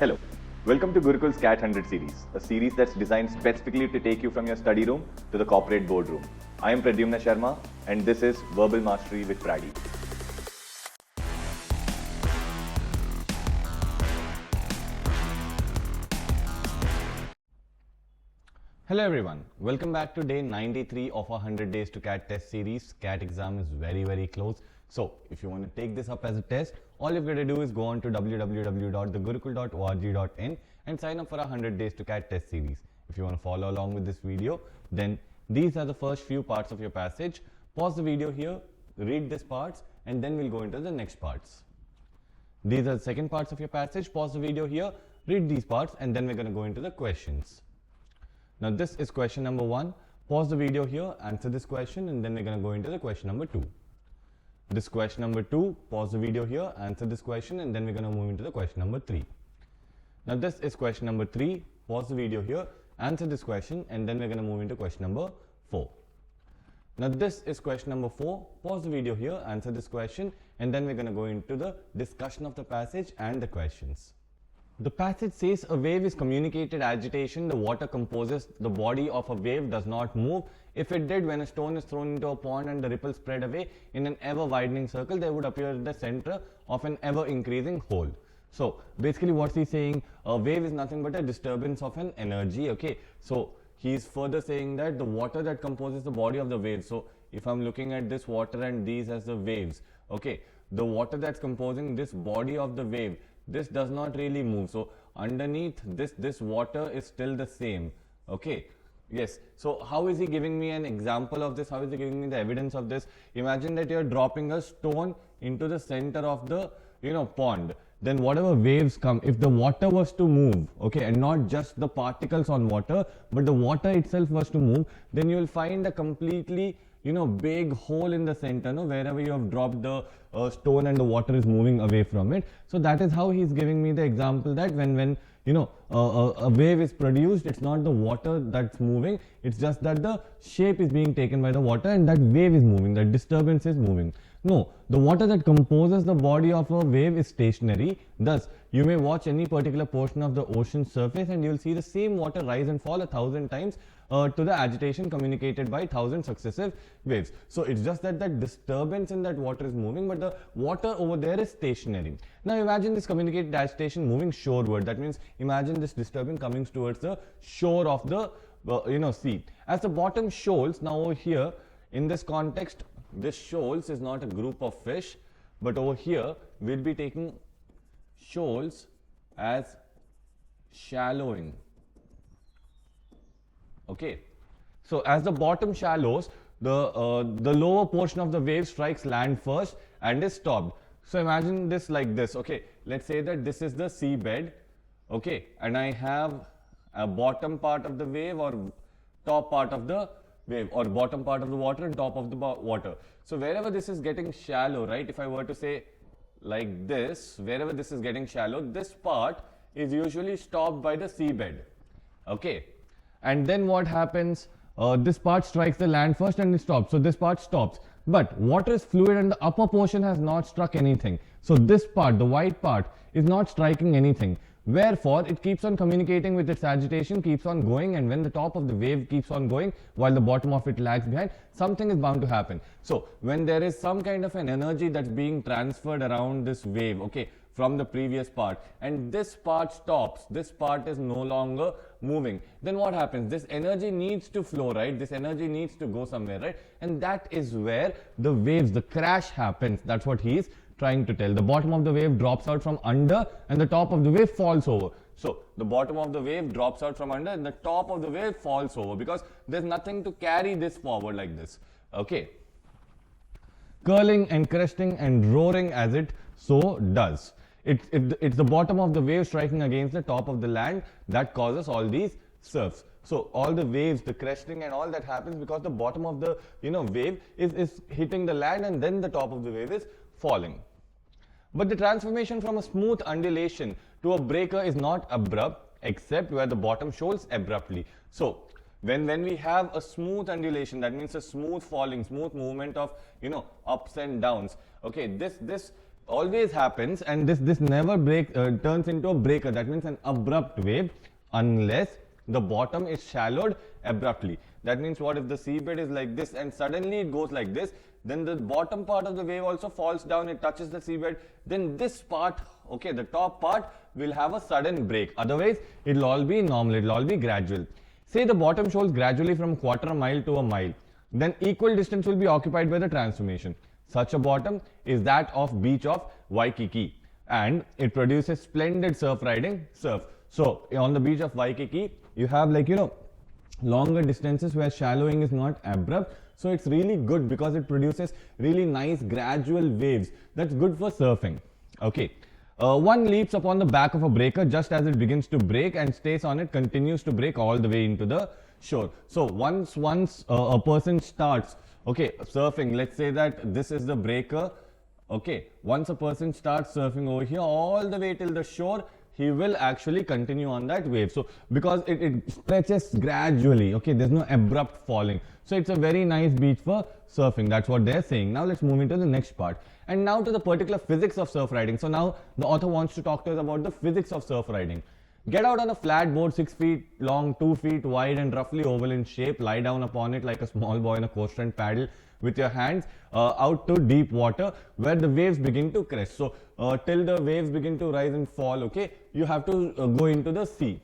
Hello, welcome to Gurukul's CAT 100 series, a series that's designed specifically to take you from your study room to the corporate boardroom. I am Prady Sharma and this is Verbal Mastery with Prady. Hello everyone, welcome back to day 93 of our 100 days to CAT test series. CAT exam is very close. So if you want to take this up as a test, all you've got to do is go on to www.thegurukul.org.in and sign up for our 100 days to CAT test series. If you want to follow along with this video, then these are the first few parts of your passage. Pause the video here, read these parts, and then we'll go into the next parts. These are the second parts of your passage. Pause the video here, read these parts, and then we're going to go into the questions. Now this is question number 1. Pause the video here, answer this question, and then we're going to go into the question number 2. This question number 2, pause the video here, answer this question, and then we're going to move into the question number 3. Now this is question number 3, pause the video here, answer this question, and then we're going to move into question number 4. Now this is question number 4, pause the video here, answer this question, and then we're going to go into the discussion of the passage and the questions. The passage says a wave is communicated agitation. The water composes the body of a wave does not move. If it did, when a stone is thrown into a pond and the ripples spread away in an ever widening circle, they would appear at the center of an ever increasing whole. So basically what he's saying, a wave is nothing but a disturbance of an energy. Okay, so he's further saying that the water that composes the body of the wave. So if I'm looking at this water and these as the waves, okay, the water that's composing this body of the wave, this does not really move. So underneath this water is still the same. Okay, yes. So how is he giving me an example of this? How is he giving me the evidence of this? Imagine that you're dropping a stone into the center of the pond. Then whatever waves come, if the water was to move, okay, and not just the particles on water, but the water itself was to move, then you will find a completely big hole in the center, wherever you have dropped the stone and the water is moving away from it. So that is how he's giving me the example that when a wave is produced, it's not the water that's moving, it's just that the shape is being taken by the water and that wave is moving, that disturbance is moving. No, the water that composes the body of a wave is stationary. Thus, you may watch any particular portion of the ocean surface and you will see the same water rise and fall 1,000 times to the agitation communicated by 1,000 successive waves. So it's just that that disturbance in that water is moving, but the water over there is stationary. Now imagine this communicated agitation moving shoreward. That means imagine this disturbance coming towards the shore of the sea. As the bottom shoals, now over here in this context, this shoals is not a group of fish, but over here we'll be taking shoals as shallowing. Okay, so as the bottom shallows, the lower portion of the wave strikes land first and is stopped. So imagine this like this. Okay, let's say that this is the seabed, okay, and I have a bottom part of the wave or top part of the wave, or bottom part of the water and top of the water. So wherever this is getting shallow, right, if I were to say like this, wherever this is getting shallow, this part is usually stopped by the seabed. Okay, and then what happens, this part strikes the land first and it stops. So this part stops, but water is fluid and the upper portion has not struck anything. So this part, the white part, is not striking anything. Wherefore, it keeps on communicating with its agitation, keeps on going, and when the top of the wave keeps on going while the bottom of it lags behind, something is bound to happen. So when there is some kind of an energy that's being transferred around this wave, okay, from the previous part, and this part stops, this part is no longer moving, then what happens? This energy needs to flow, right? This energy needs to go somewhere, right? And that is where the waves, the crash happens. That's what he is trying to tell. The bottom of the wave drops out from under and the top of the wave falls over. So the bottom of the wave drops out from under and the top of the wave falls over because there's nothing to carry this forward like this. Okay, curling and cresting and roaring as it so does. It's the bottom of the wave striking against the top of the land that causes all these surfs. So all the waves, the cresting and all that happens because the bottom of the wave is hitting the land and then the top of the wave is falling. But the transformation from a smooth undulation to a breaker is not abrupt except where the bottom shoals abruptly. So when we have a smooth undulation, that means a smooth falling, smooth movement of ups and downs. Okay, this always happens, and this never turns into a breaker. That means an abrupt wave, unless the bottom is shallowed abruptly. That means what if the seabed is like this and suddenly it goes like this, then the bottom part of the wave also falls down, it touches the seabed, then this part, okay, the top part will have a sudden break. Otherwise, it will all be normal, it will all be gradual. Say the bottom shoals gradually from quarter mile to a mile, then equal distance will be occupied by the transformation. Such a bottom is that of beach of Waikiki, and it produces splendid surf riding surf. So on the beach of Waikiki, you have, like, you know, longer distances where shallowing is not abrupt. So it's really good because it produces really nice gradual waves. That's good for surfing. Okay. One leaps upon the back of a breaker just as it begins to break and stays on it, continues to break all the way into the shore. So once a person starts, okay, surfing, let's say that this is the breaker. Okay, once a person starts surfing over here all the way till the shore, he will actually continue on that wave. So because it stretches gradually, okay, there's no abrupt falling. So it's a very nice beach for surfing. That's what they're saying. Now let's move into the next part. And now to the particular physics of surf riding. So now the author wants to talk to us about the physics of surf riding. Get out on a flat board 6 feet long, 2 feet wide and roughly oval in shape. Lie down upon it like a small boy in a coaster and paddle with your hands out to deep water where the waves begin to crest. So till the waves begin to rise and fall, okay, you have to go into the sea.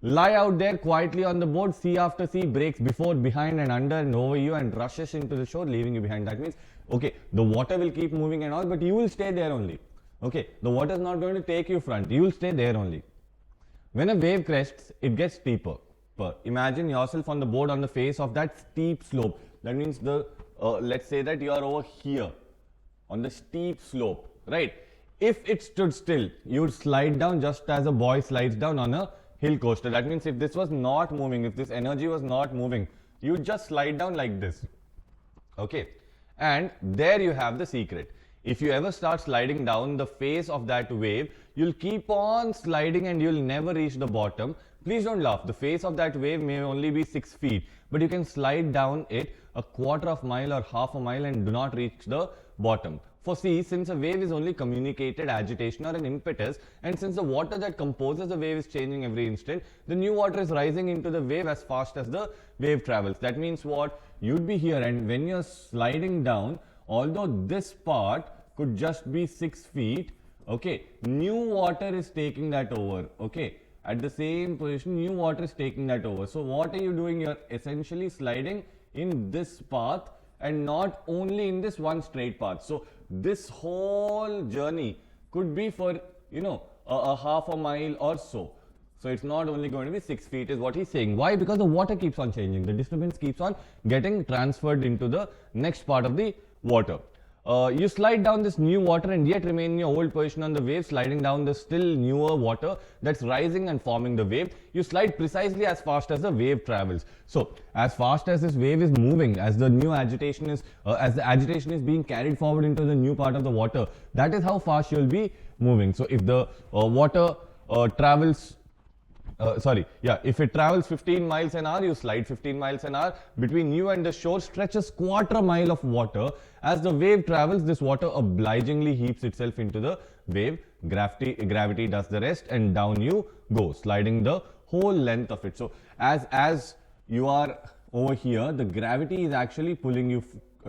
Lie out there quietly on the board. Sea after sea breaks before, behind and under and over you and rushes into the shore, leaving you behind. That means, okay, the water will keep moving and all, but you will stay there only. Okay, the water is not going to take you front. You will stay there only. When a wave crests, it gets steeper. Imagine yourself on the board on the face of that steep slope. That means let's say that you are over here on the steep slope, right? If it stood still, you would slide down just as a boy slides down on a hill coaster. That means if this was not moving, if this energy was not moving, you would just slide down like this. Okay, and there you have the secret. If you ever start sliding down the face of that wave, you'll keep on sliding and you'll never reach the bottom. Please don't laugh. The face of that wave may only be 6 feet, but you can slide down it a quarter of a mile or half a mile and do not reach the bottom. For see, since a wave is only communicated agitation or an impetus, and since the water that composes the wave is changing every instant, the new water is rising into the wave as fast as the wave travels. That means what? You'd be here, and when you're sliding down, although this part could just be 6 feet, okay, new water is taking that over, okay. At the same position, new water is taking that over. So what are you doing? You're essentially sliding in this path and not only in this one straight path. So this whole journey could be for, you know, a half a mile or so. So it's not only going to be 6 feet is what he's saying. Why? Because the water keeps on changing. The disturbance keeps on getting transferred into the next part of the water. You slide down this new water and yet remain in your old position on the wave, sliding down the still newer water that's rising and forming the wave. You slide precisely as fast as the wave travels. So as fast as this wave is moving, as the new agitation is, as the agitation is being carried forward into the new part of the water, that is how fast you'll be moving. So if the water travels if it travels 15 miles an hour, you slide 15 miles an hour. Between you and the shore stretches quarter mile of water. As the wave travels, this water obligingly heaps itself into the wave. Gravity does the rest and down you go, sliding the whole length of it. So as you are over here, the gravity is actually pulling you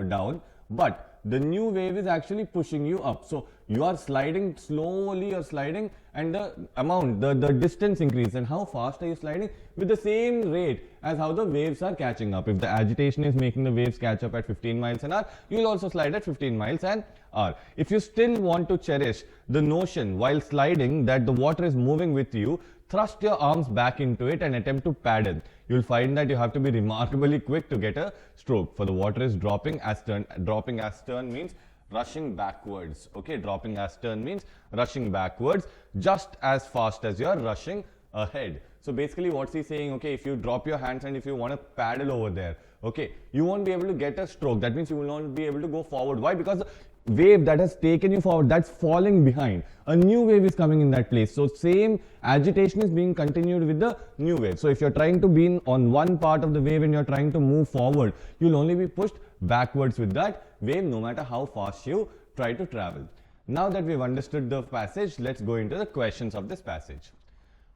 down, but the new wave is actually pushing you up. So you are sliding slowly, you're sliding, and the distance increases. And how fast are you sliding? With the same rate as how the waves are catching up. If the agitation is making the waves catch up at 15 miles an hour, you'll also slide at 15 miles an hour. If you still want to cherish the notion while sliding that the water is moving with you, thrust your arms back into it and attempt to paddle. You'll find that you have to be remarkably quick to get a stroke, for the water is dropping as turn. Dropping as turn means rushing backwards. Okay, dropping as turn means rushing backwards just as fast as you're rushing ahead. So basically what's he saying? Okay, if you drop your hands and if you want to paddle over there, okay, you won't be able to get a stroke. That means you will not be able to go forward. Why? Because the wave that has taken you forward, that's falling behind. A new wave is coming in that place. So same agitation is being continued with the new wave. So if you're trying to be on one part of the wave and you're trying to move forward, you'll only be pushed backwards with that wave no matter how fast you try to travel. Now that we've understood the passage, let's go into the questions of this passage.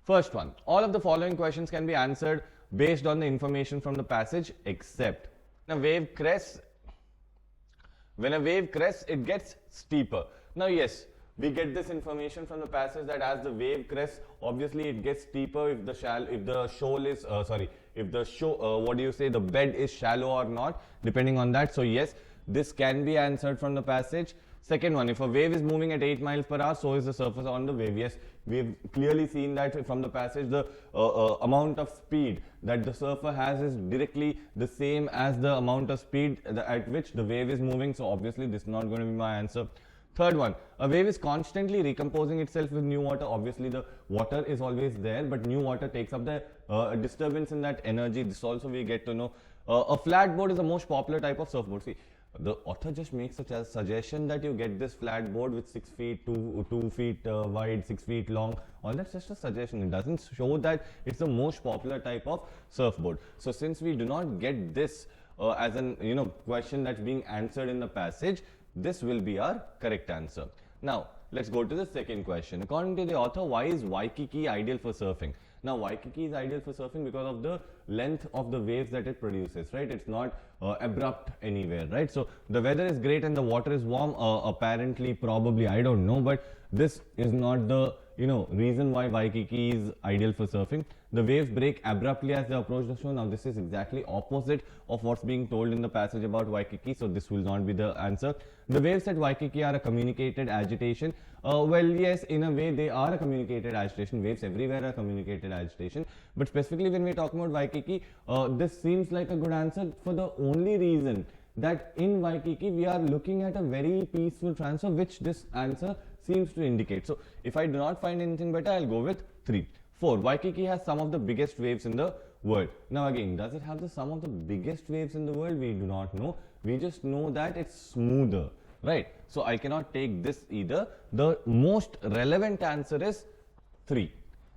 First one, all of the following questions can be answered based on the information from the passage except when a wave crests, it gets steeper. Now yes, we get this information from the passage that as the wave crests, obviously it gets steeper if the bed is shallow or not, depending on that. So yes, this can be answered from the passage. Second one, if a wave is moving at 8 miles per hour, so is the surface on the wave. Yes, we've clearly seen that from the passage. The amount of speed that the surfer has is directly the same as the amount of speed at which the wave is moving. So obviously this is not going to be my answer. Third one, a wave is constantly recomposing itself with new water. Obviously the water is always there, but new water takes up the disturbance in that energy. This also we get to know. A flat board is the most popular type of surfboard. See, the author just makes a suggestion that you get this flat board with 6 feet, 2 feet wide, 6 feet long. All that's just a suggestion. It doesn't show that it's the most popular type of surfboard. So since we do not get this as an question that's being answered in the passage, this will be our correct answer. Now let's go to the second question. According to the author, why is Waikiki ideal for surfing? Now Waikiki is ideal for surfing because of the length of the waves that it produces, right? It's not abrupt anywhere, right? So the weather is great and the water is warm. Apparently, probably, I don't know, but this is not the reason why Waikiki is ideal for surfing. The waves break abruptly as they approach the shore. Now this is exactly opposite of what's being told in the passage about Waikiki, so this will not be the answer. The waves at Waikiki are a communicated agitation. Well, yes, in a way they are a communicated agitation. Waves everywhere are communicated agitation, but specifically when we're talking about Waikiki, this seems like a good answer for the only reason that in Waikiki we are looking at a very peaceful transfer, which this answer seems to indicate. So if I do not find anything better, I'll go with 3. 4. Waikiki has some of the biggest waves in the world. Now again, does it have the some of the biggest waves in the world? We do not know. We just know that it's smoother, right? So I cannot take this either. The most relevant answer is 3.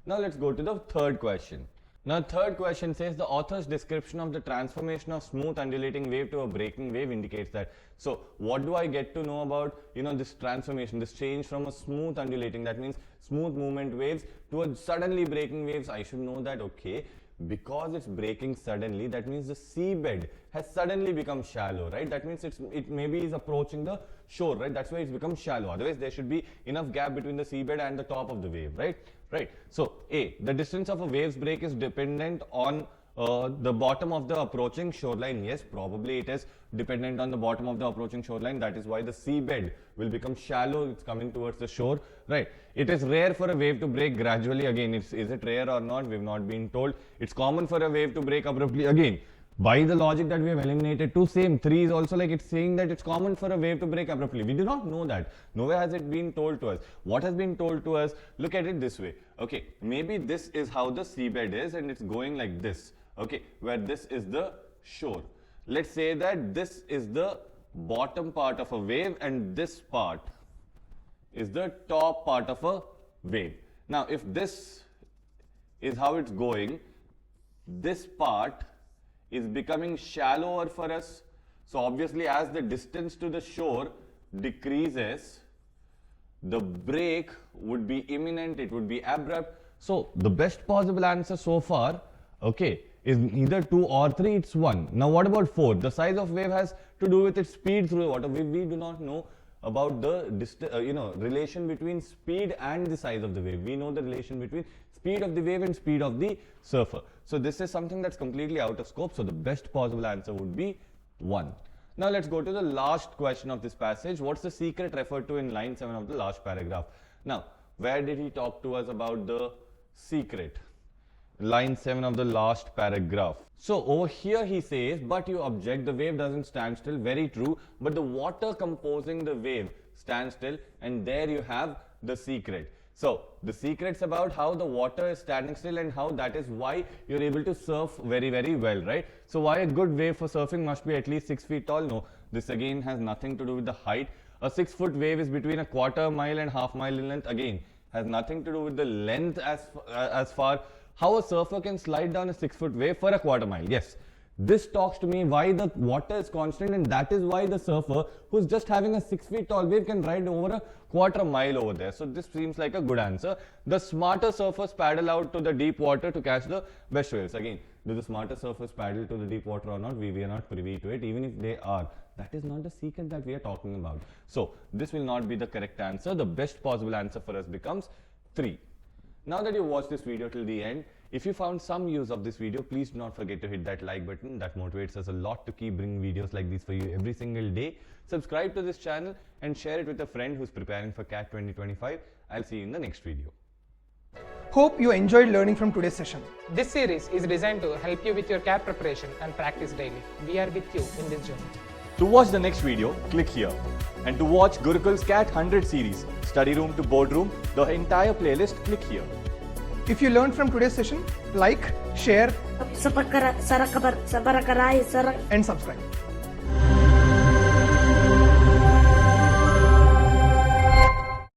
Now let's go to the third question. Now third question says the author's description of the transformation of smooth undulating wave to a breaking wave indicates that. So what do I get to know about this transformation, this change from a smooth undulating, that means smooth movement waves, to a suddenly breaking waves? I should know that, okay, because it's breaking suddenly, that means the seabed has suddenly become shallow, right? That means it maybe is approaching the shore, right? That's why it's become shallow. Otherwise there should be enough gap between the seabed and the top of the wave, right? Right. So A, the distance of a wave's break is dependent on the bottom of the approaching shoreline. Yes, probably it is dependent on the bottom of the approaching shoreline. That is why the seabed will become shallow. It's coming towards the shore, right? It is rare for a wave to break gradually. Again, is it rare or not? We've not been told. It's common for a wave to break abruptly. Again, by the logic that we have eliminated, 2 same. 3 is also like it's saying that it's common for a wave to break abruptly. We do not know that. Nowhere has it been told to us. What has been told to us? Look at it this way. Okay, maybe this is how the seabed is and it's going like this. Okay, where this is the shore. Let's say that this is the bottom part of a wave and this part is the top part of a wave. Now, if this is how it's going, this part is becoming shallower for us. So obviously as the distance to the shore decreases, the break would be imminent, it would be abrupt. So the best possible answer so far, okay, is either 2 or 3, it's 1. Now what about 4? The size of wave has to do with its speed through the water. We do not know about the relation between speed and the size of the wave. We know the relation between speed of the wave and speed of the surfer. So this is something that's completely out of scope. So the best possible answer would be 1. Now let's go to the last question of this passage. What's the secret referred to in line 7 of the last paragraph? Now, where did he talk to us about the secret? Line 7 of the last paragraph. So over here he says, but you object, the wave doesn't stand still. Very true. But the water composing the wave stands still, and there you have the secret. So the secret's about how the water is standing still and how that is why you're able to surf very, very well, right? So why a good wave for surfing must be at least 6 feet tall? No, this again has nothing to do with the height. A 6-foot wave is between a quarter mile and half mile in length. Again, has nothing to do with the length as far. How a surfer can slide down a 6-foot wave for a quarter mile? Yes, This talks to me why the water is constant, and that is why the surfer who's just having a 6 feet tall wave can ride over a quarter mile over there. So this seems like a good answer. The smarter surfers paddle out to the deep water to catch the best whales. Again, do the smarter surfers paddle to the deep water or not? We are not privy to it. Even if they are, that is not the secret that we are talking about. So this will not be the correct answer. The best possible answer for us becomes 3. Now that you watched this video till the end, if you found some use of this video, please do not forget to hit that like button. That motivates us a lot to keep bringing videos like these for you every single day. Subscribe to this channel and share it with a friend who's preparing for CAT 2025. I'll see you in the next video. Hope you enjoyed learning from today's session. This series is designed to help you with your CAT preparation and practice daily. We are with you in this journey. To watch the next video, click here. And to watch Gurukul's CAT 100 series, study room to boardroom, the entire playlist, click here. If you learned from today's session, like, share, and subscribe.